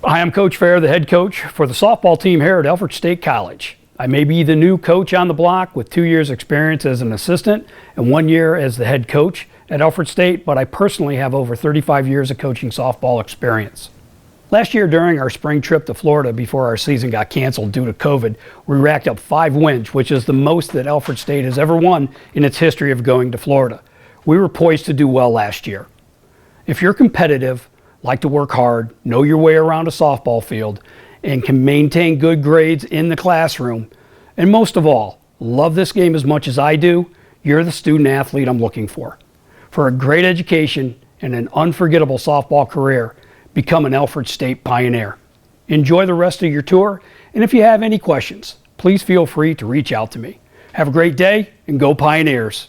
Hi, I'm Coach Fair, the head coach for the softball team here at Alfred State College. I may be the new coach on the block with 2 years experience as an assistant and 1 year as the head coach at Alfred State, but I personally have over 35 years of coaching softball experience. Last year during our spring trip to Florida before our season got canceled due to COVID, we racked up 5 wins, which is the most that Alfred State has ever won in its history of going to Florida. We were poised to do well last year. If you're competitive, like to work hard, know your way around a softball field, and can maintain good grades in the classroom, and most of all, love this game as much as I do, you're the student athlete I'm looking for. For a great education and an unforgettable softball career, become an Alfred State Pioneer. Enjoy the rest of your tour, and if you have any questions, please feel free to reach out to me. Have a great day, and go Pioneers!